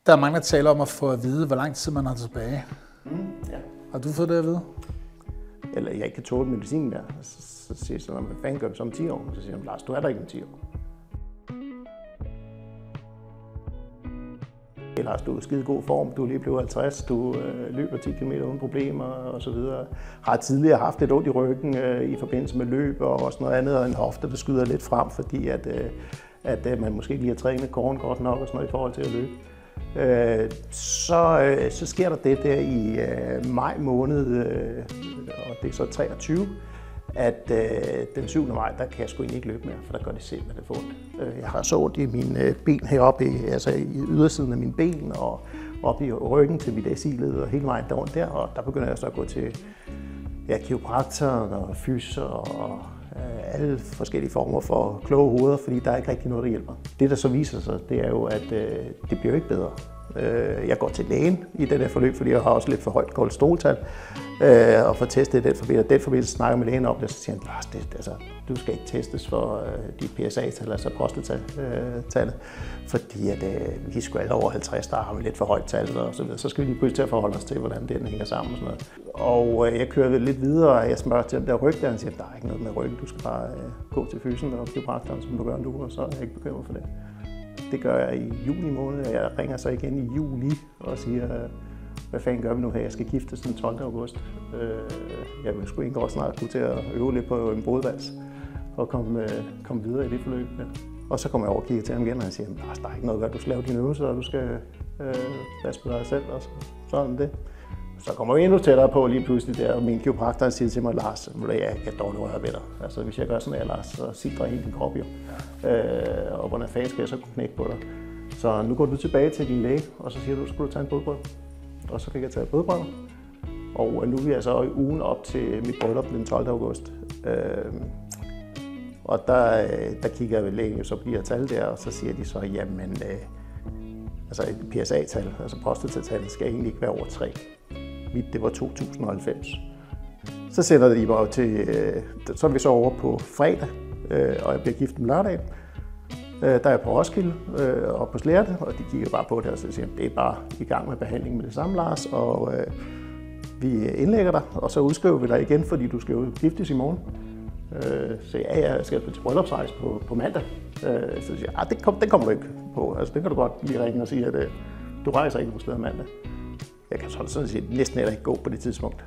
Der er mange, der taler om at få at vide, hvor lang tid man har tilbage. Ja. Har du fået det at vide? Eller jeg ikke kan tåle medicin mere. Så siger jeg sådan, hvad fanden gør vi så om 10 år? Så siger jeg, Lars, du er der ikke om 10 år. Lars, du er i skide god form, du er lige blevet 50, du løber 10 km uden problemer osv. Har tidligere haft lidt ondt i ryggen i forbindelse med løb og også noget andet, og en hofte, der skyder lidt frem, fordi at man måske lige har trænet kåren godt nok og sådan noget i forhold til at løbe. Så sker der det der i maj måned, og det er så 23, at den 7. maj, der kan jeg sgu egentlig ikke løbe mere, for der gør det simpelthen det for ondt. Jeg har så ondt i mine ben heroppe, altså i ydersiden af mine ben og op i ryggen til mit AC-led og hele vejen rundt der, og der begynder jeg så at gå til kiropraktor og fys og alle forskellige former for kloge hoveder, fordi der er ikke rigtig noget, der hjælper. Det, der så viser sig, det er jo, at det bliver ikke bedre. Jeg går til lægen i det der forløb, fordi jeg har også lidt for højt kolesteroltal, og får testet den forbindelse. Den forbindelse snakker med lægen om det, så siger han, Lars, du skal ikke testes for dit PSA-tal, altså prostatatallet, fordi at, vi er sgu alle over 50, der har vi lidt for højt tal og så videre. Så skal vi lige pludselig til at forholde os til, hvordan den hænger sammen og sådan noget. Og jeg kører lidt videre, og jeg spørger til den der ryg der, og han siger, der er ikke noget med ryggen, du skal bare gå til fysen og kiropraktoren, som du gør nu, og så er jeg ikke bekymret for det. Det gør jeg i juni måned, og jeg ringer så igen i juli og siger, hvad fanden gør vi nu her? Jeg skal giftes den 12. august. Jeg vil sgu ikke også snart kunne til at øve lidt på en brudvals og komme videre i det forløb. Ja. Og så kommer jeg over og kigger til ham igen, og han siger, Lars, der er ikke noget at gøre, du skal lave dine øvelser, og du skal passe på dig selv, og sådan det. Så kommer vi endnu tættere på lige pludselig der, og min kiropraktor siger til mig, Lars, jeg kan dårligt røre ved dig. Altså, hvis jeg gør sådan her, Lars, så sidder hele din krop jo. Ja. Og hvordan fanden skal jeg så kunne knække på dig? Så nu går du tilbage til din læge, og så siger du, skal du tage en blodprøve. Og så fik jeg taget blodprøve. Og nu er jeg så i ugen op til mit bryllup den 12. august. Og der kigger jeg ved lægen så på de her tal der, og så siger de så, jamen, altså et PSA-tal, altså prostatatallet, skal egentlig ikke være over 3. Mit, det var 2090. Så sender de mig til, så er vi så over på fredag, og jeg bliver gift om lørdagen. Der er jeg på Roskilde og på Slærte, og de kigger bare på det, og så siger det er bare i gang med behandling med det samme, Lars, og vi indlægger dig, og så udskriver vi dig igen, fordi du skal jo giftes i morgen. Så jeg skal til bryllupsrejse på mandag. Så siger jeg, den kommer du ikke på, altså det kan du godt lige ringe og sige, at du rejser ikke på stedet mandag. Jeg kan sådan set næsten heller ikke gå på det tidspunkt.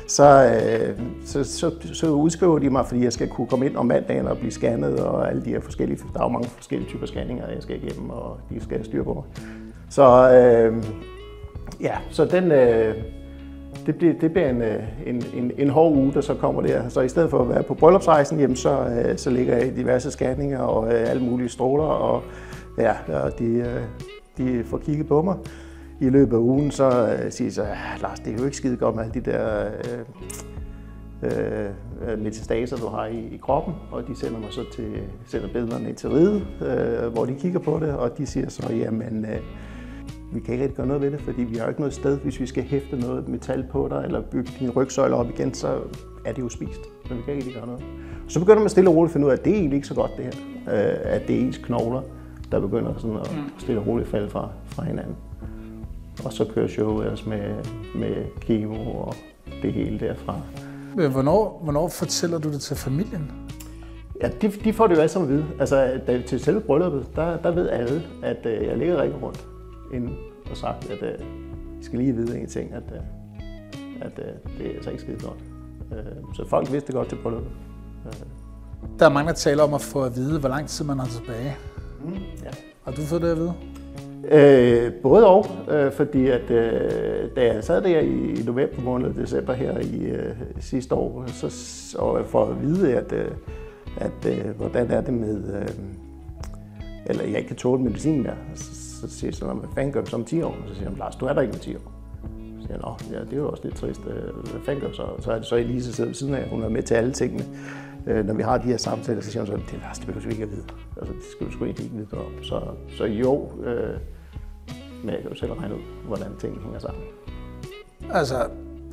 Så udskriver de mig, fordi jeg skal kunne komme ind om mandagen og blive scannet og alle de her forskellige, der er jo mange forskellige typer scanninger, jeg skal igennem, og de skal styre på mig. Så det bliver en hård uge, der så kommer der. Så i stedet for at være på bryllupsrejsen, jamen, så ligger jeg i diverse scanninger og alle mulige stråler, og de får kigget på mig. I løbet af ugen, så siger de så, Lars, det er jo ikke skide godt med alle de der metastaser, du har i kroppen, og de sender mig så sender billederne ind til Ride, hvor de kigger på det, og de siger så, jamen, vi kan ikke rigtig gøre noget ved det, fordi vi har ikke noget sted, hvis vi skal hæfte noget metal på dig, eller bygge din rygsøjle op igen, så er det jo spist, men vi kan ikke gøre noget. Så begynder man stille og roligt at finde ud af, at det er egentlig ikke så godt det her, at det er ens knogler, der begynder sådan at stille og roligt falde fra hinanden. Og så kører showet ellers med kemo og det hele derfra. Men hvornår fortæller du det til familien? Ja, de får det jo alle sammen at vide. Altså, til selve brylluppet, der ved alle, at jeg ligger rigtig rundt inden og sagt, at I skal lige vide en ting, at det er altså ikke skide godt. Så folk vidste det godt til brylluppet. Der er mange, der taler om at få at vide, hvor lang tid man har tilbage. Ja. Har du fået det at vide? Både og, fordi at da jeg sad der i november måned og december her i sidste år, og for at vide, at hvordan er det med, eller jeg ikke kan tåle medicin mere, så siger jeg sådan, hvad fanden gør vi så om 10 år? Så siger han, Lars, du er der ikke om 10 år. Så siger han, ja, det er jo også lidt trist. Hvad fanden gør vi så? Så er det så Elise sidder ved siden af, hun er med til alle tingene. Når vi har de her samtaler, så siger hun sådan, Lars, det behøver vi ikke at vide. Altså, det skal du sgu ikke vide om. Så jo, men jeg kan jo selv regne ud, hvordan tingene hænger sammen. Altså,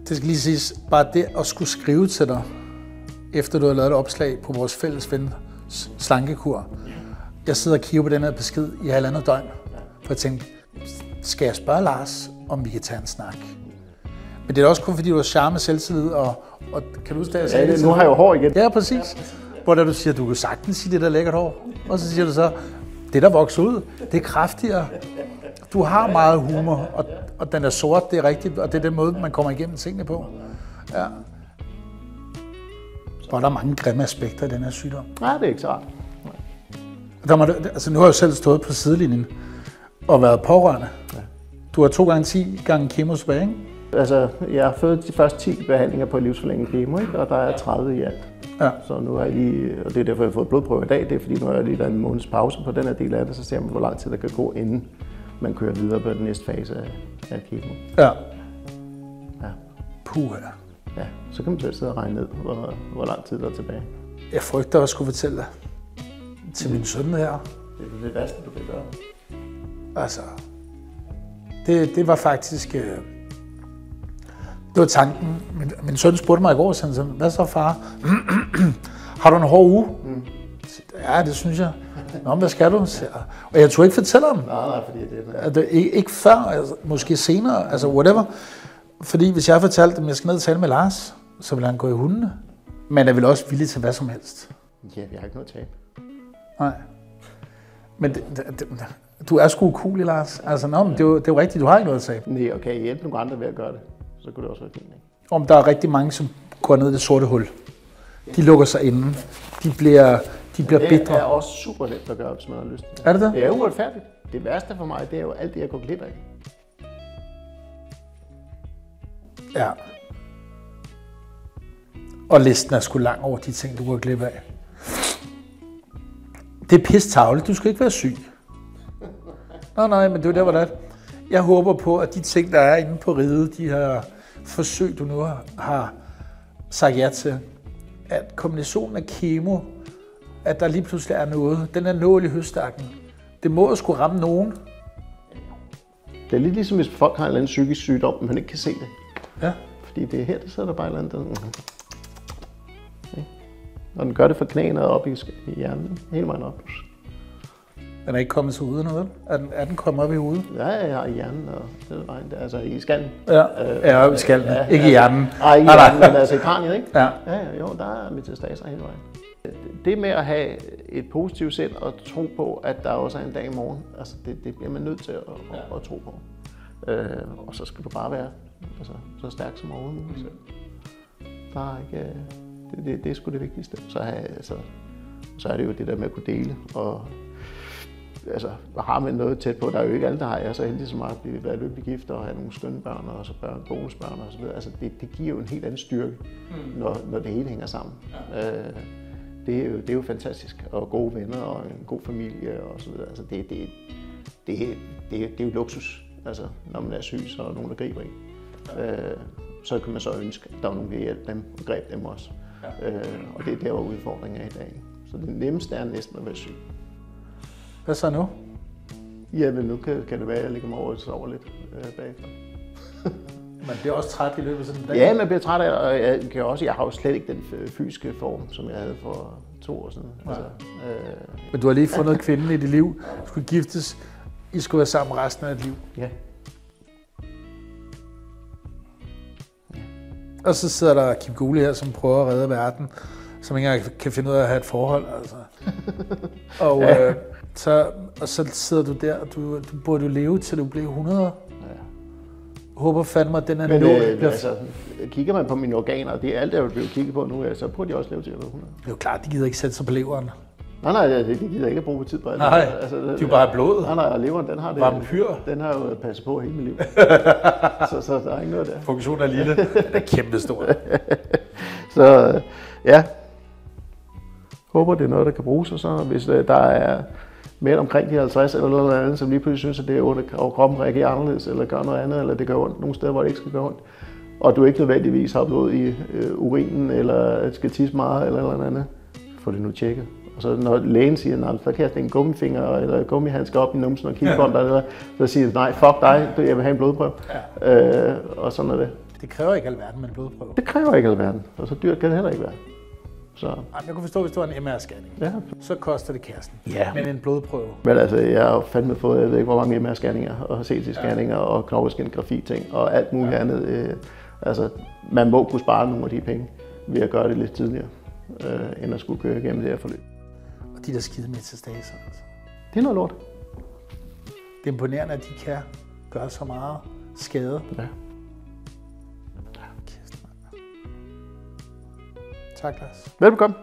det skal lige siges, bare det at skulle skrive til dig, efter du har lavet et opslag på vores fælles ven, slankekur, jeg sidder og kigger på den her besked i 1,5 døgn, for jeg tænkte, skal jeg spørge Lars, om vi kan tage en snak? Men det er også kun fordi, du har charme, selvtillid, og kan du huske det, jeg sagde det? Nu har jeg jo hår igen. Ja, præcis. Hvor da du siger, du kan sagtens sige det der lækkert hår, og så siger du så, det der vokser ud, det er kraftigere. Du har meget humor, og den er sort, det er rigtigt, og det er den måde, man kommer igennem tingene på. Ja. Hvor er der mange grimme aspekter i den her sygdom. Nej, det er ikke så rart. Nu har jeg jo selv stået på sidelinjen og været pårørende. Ja. Du har 2 gange 10 gange kemo tilbage, ikke? Altså, jeg har fået de første 10 behandlinger på livsforlængende kemo, ikke? Og der er 30 i alt. Ja. Så nu har jeg lige, og det er derfor, jeg har fået blodprøve i dag, det er fordi, nu har jeg lige en måneds pause på den her del af det, så ser man, hvor lang tid der kan gå, inden man kører videre på den næste fase af kemo. Ja. Ja. Puh. Ja, så kan man selv sidde og regne ned, hvor lang tid der er tilbage. Jeg frygter at skulle fortælle dig til min søn her. Det er det værste, du kan gøre. Altså, det var faktisk... Det var tanken. Min søn spurgte mig i går, sådan, hvad så far? Har du en hård uge? Ja, det synes jeg. Nå, hvad skal du? Og jeg tror ikke fortælle ham. Nej, fordi det er ikke før, altså, måske senere, altså whatever. Fordi hvis jeg fortalte dem, at jeg skal ned og tale med Lars, så vil han gå i hundene. Men er vel også villig til hvad som helst. Ja, jeg har ikke noget tab. Nej. Men du er sgu cool, Lars. Altså, men det er jo rigtigt, du har ikke noget tab. Nej, okay, hjælpe nogle andre ved at gøre det. Så kunne det også være fint, ikke? Om der er rigtig mange, som går ned i det sorte hul. De lukker sig inde. De bliver bitre. Det er også super let at gøre, hvis man har lyst til det. Er det det? Det er uretfærdigt. Det værste for mig, det er jo alt det, jeg går glip af. Ja. Og listen er sgu lang over de ting, du går glip af. Det er pisse-tavligt. Du skal ikke være syg. Nej, men det er der, hvor det er. Jeg håber på, at de ting, der er inde på riget, de her forsøg, du nu har sagt ja til, at kombinationen af kemo, at der lige pludselig er noget, den er nål i høstakken, det må jo skulle ramme nogen. Det er lidt ligesom, hvis folk har en eller anden psykisk sygdom, men man ikke kan se det. Ja. Fordi det er her, der sidder der bare et eller andet. Når den gør det fra knæene og op i hjernen, hele vejen op. Den er ikke kommet til uden noget? Er den kommet op i hovedet? Ja, jeg har i hjernen og det vejen der, altså i skallen. Ja, i skallen, ja, ikke i hjernen. Nej, ikke i hjernen, men altså i kraniet, ikke? Ja. Jo, der er metastaser hele vejen. Det med at have et positivt sind og tro på, at der også er en dag i morgen, altså det bliver man nødt til at tro på. Og så skal du bare være så stærk som overhovedet muligt. Der er ikke, det er sgu det vigtigste. Så er det jo det der med at kunne dele. Og altså, har man noget tæt på, der er jo ikke alle, der har. Jeg er så heldig så meget at være lykkelig gift og have nogle skønne børn og så bonusbørn og så videre. Altså, det giver jo en helt anden styrke, når det hele hænger sammen. Ja. Det er jo fantastisk, og gode venner og en god familie og så videre. Altså, det er jo luksus, altså, når man er syg, så er der nogen, der griber en. Så kan man så ønske, at der er nogen, der hjælper dem og greb dem også. Ja. Og det er der, hvor udfordringen er i dag. Så det nemmeste er næsten at være syg. Hvad så nu? Jamen nu kan det være, at jeg ligger mig over og sover lidt bagefter. Man bliver også træt i løbet af sådan en dag? Ja, man bliver træt af, og jeg har jo slet ikke den fysiske form, som jeg havde for 2 år siden. Ja. Altså, Men du har lige fundet kvinden i dit liv, du skulle giftes, I skulle være sammen resten af dit liv. Ja. Og så sidder der Kim Gule her, som prøver at redde verden, som ikke engang kan finde ud af at have et forhold. Altså. Og, ja. Så sidder du der, og du burde jo leve til du bliver 100. Ja. Håber fandme, at den er nål. Altså, kigger man på mine organer, det er alt, jeg vil blive kigget på nu, så burde de også leve til at være 100. Det er jo klart, de gider ikke sætte sig på leveren. Nej, de gider ikke at bruge tid på alt. Nej, altså, de er jo bare blod. Nej, og leveren, den har det. Vampyr. Den har jo passet på hele mit liv. så der er ikke noget der. Funktionen er lille. Den er kæmpestor. Så ja, håber det er noget, der kan bruges, og så hvis der er mere omkring de 50 eller noget andet, som lige pludselig synes, at det er ondt, og kroppen reagerer anderledes, eller gør noget andet, eller det gør ondt nogle steder, hvor det ikke skal gøre ondt, og du ikke nødvendigvis har blod i urinen, eller skal tisse meget, eller noget andet, få det nu tjekket. Og så når lægen siger, nej, så kan jeg stikke en gummifinger eller gummihandsker op i numsen og kigge på dig, så siger jeg, nej, fuck dig, jeg vil have en blodprøve. Ja. Og sådan er det. Det kræver ikke alverden med en blodprøve. Det kræver ikke alverden, og så dyrt kan det heller ikke være. Så. Jeg kunne forstå, hvis det var en MR-scanning, Ja. så koster det kassen. Ja. Men en blodprøve. Men altså, jeg har jo fandme fået, jeg ved ikke, hvor mange MR-scanninger og CT-scanninger og knogleskenografi-ting og alt muligt andet. Altså, man må kunne spare nogle af de penge ved at gøre det lidt tidligere, end at skulle køre igennem det her forløb. Og de der skide metastaser, altså. Det er noget lort. Det er imponerende, at de kan gøre så meget skade. Ja. Kæft, mand. Tak, Lars. Velbekomme.